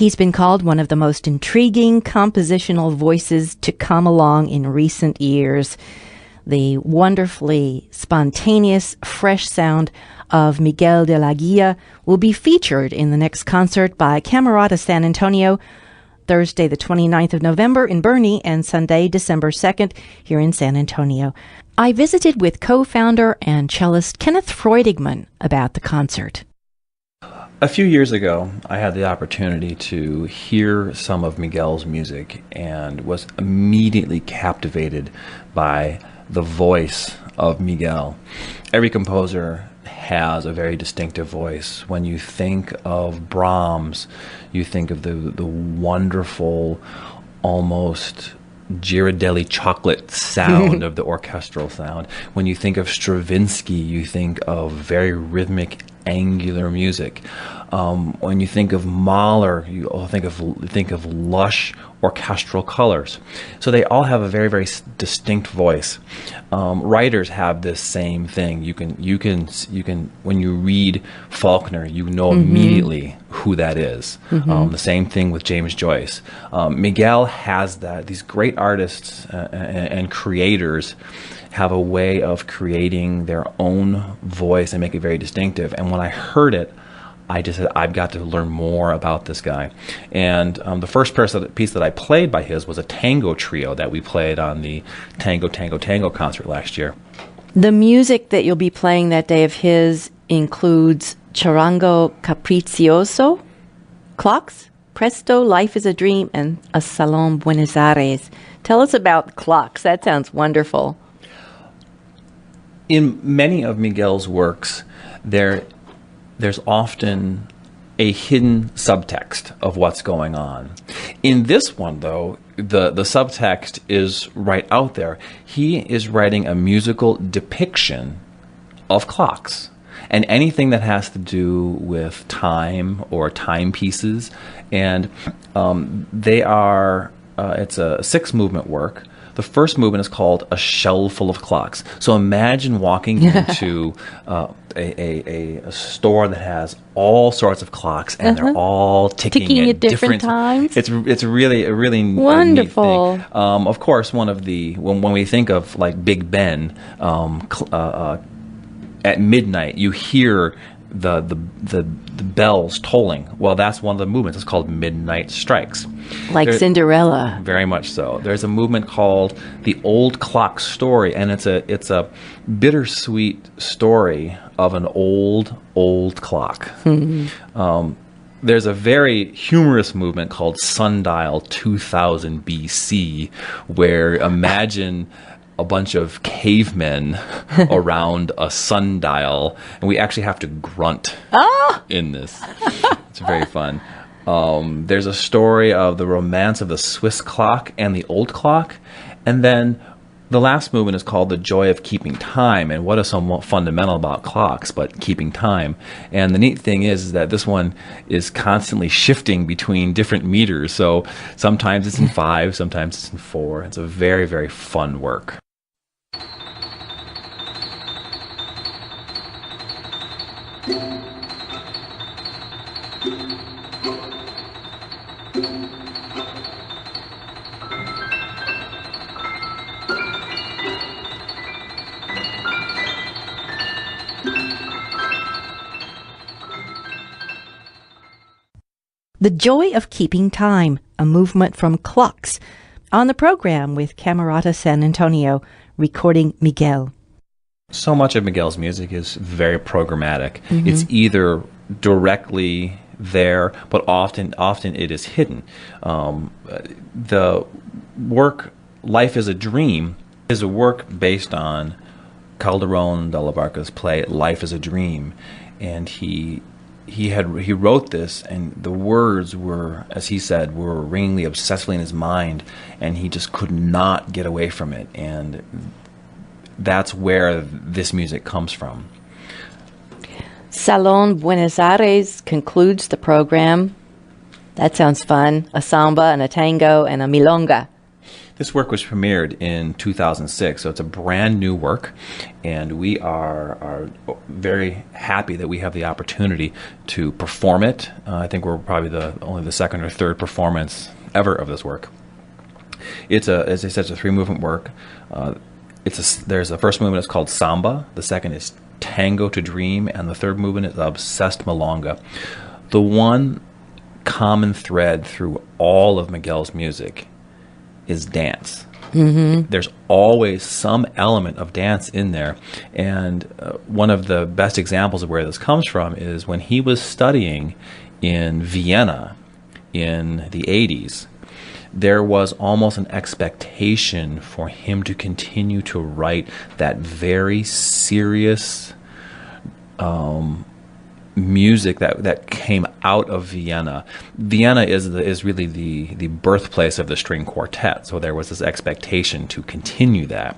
He's been called one of the most intriguing compositional voices to come along in recent years. The wonderfully spontaneous, fresh sound of Miguel del Aguila will be featured in the next concert by Camerata San Antonio, Thursday the 29th of November in Bernie and Sunday, December 2nd here in San Antonio. I visited with co-founder and cellist Kenneth Freudigman about the concert. A few years ago, I had the opportunity to hear some of Miguel's music and was immediately captivated by the voice of Miguel. Every composer has a very distinctive voice. When you think of Brahms, you think of the wonderful, almost Ghirardelli chocolate sound of the orchestral sound. When you think of Stravinsky, you think of very rhythmic, angular music. When you think of Mahler, you think of lush orchestral colors. So they all have a very, very distinct voice. Writers have this same thing. You can when you read Faulkner, you know immediately who that is. The same thing with James Joyce. Miguel has that. These great artists and creators have a way of creating their own voice and make it very distinctive. And when I heard it, I just said, I've got to learn more about this guy. And the first piece that I played by his was a tango trio that we played on the Tango, Tango, Tango concert last year. The music that you'll be playing that day of his includes Charango Capriccioso, Clocks, Presto, Life is a Dream, and a Salon Buenos Aires. Tell us about Clocks. That sounds wonderful. In many of Miguel's works, there's often a hidden subtext of what's going on. In this one, though, the subtext is right out there. He is writing a musical depiction of clocks and anything that has to do with time or timepieces. And they are, it's a 6-movement work. The first movement is called A Shell Full of Clocks. So imagine walking into a store that has all sorts of clocks, and they're all ticking at different times. It's really a really wonderful neat thing. Of course, one of the when we think of like Big Ben, at midnight you hear the bells tolling. Well, that's one of the movements. It's called Midnight Strikes. Like Cinderella. Very much so. There's a movement called The Old Clock Story, and it's a bittersweet story of an old clock. There's a very humorous movement called Sundial 2000 BC, where imagine a bunch of cavemen around a sundial, and we actually have to grunt in this. It's very fun. There's a story of the romance of the Swiss clock and the old clock, and then the last movement is called The Joy of Keeping Time. And what is so fundamental about clocks but keeping time? And the neat thing is that this one is constantly shifting between different meters. So sometimes it's in 5, sometimes it's in 4. It's a very, very fun work. The Joy of Keeping Time, a movement from Clocks, on the program with Camerata San Antonio, recording Miguel. So much of Miguel's music is very programmatic. It's either directly there, but often it is hidden. The work Life is a Dream is a work based on Calderón de la Barca's play Life is a Dream, and he wrote this, and the words were, as he said, were ringingly, obsessively in his mind, and he just could not get away from it, and that's where this music comes from. Salon Buenos Aires concludes the program. That sounds fun. A samba and a tango and a milonga. This work was premiered in 2006, so it's a brand new work, and we are very happy that we have the opportunity to perform it. I think we're probably only the second or third performance ever of this work. It's as I said, it's a 3-movement work. There's a first movement is called Samba, the second is Tango to Dream, and the third movement is Obsessed Milonga. The one common thread through all of Miguel's music is dance. Mm-hmm. There's always some element of dance in there, and one of the best examples of where this comes from is when he was studying in Vienna in the 80s. There was almost an expectation for him to continue to write that very serious music that came out of Vienna. Vienna is really the birthplace of the string quartet, so there was this expectation to continue that.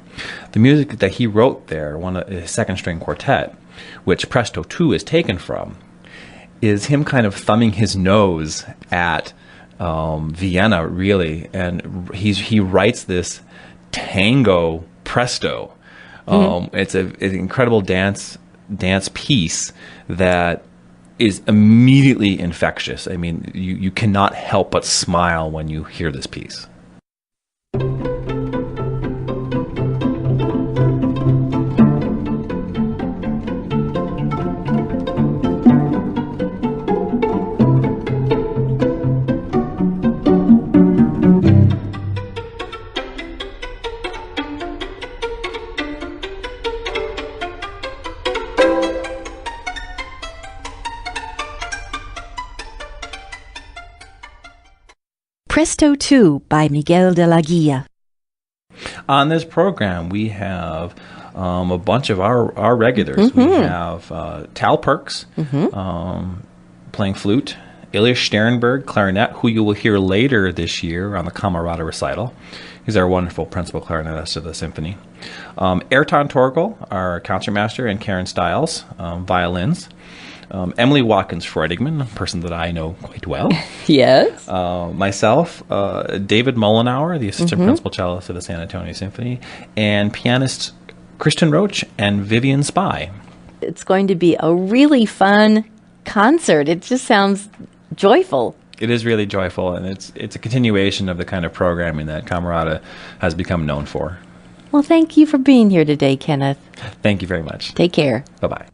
The music that he wrote there, his second string quartet, which Presto 2 is taken from, is him kind of thumbing his nose at Vienna, really, and he writes this tango presto. It's an incredible dance piece that is immediately infectious. I mean, you cannot help but smile when you hear this piece. Presto 2 by Miguel del Aguila. On this program, we have a bunch of our regulars. Mm-hmm. We have Tal Perks playing flute, Ilya Sternberg, clarinet, who you will hear later this year on the Camerata recital. He's our wonderful principal clarinetist of the symphony. Ayrton Torgel, our concertmaster, and Karen Stiles, violins. Emily Watkins Freudigman, a person that I know quite well. Yes. Myself, David Mollenauer, the assistant principal cellist of the San Antonio Symphony, and pianists Kristen Roach and Vivian Spy. It's going to be a really fun concert. It just sounds joyful. It is really joyful, and it's a continuation of the kind of programming that Camerata has become known for. Well, thank you for being here today, Kenneth. Thank you very much. Take care. Bye-bye.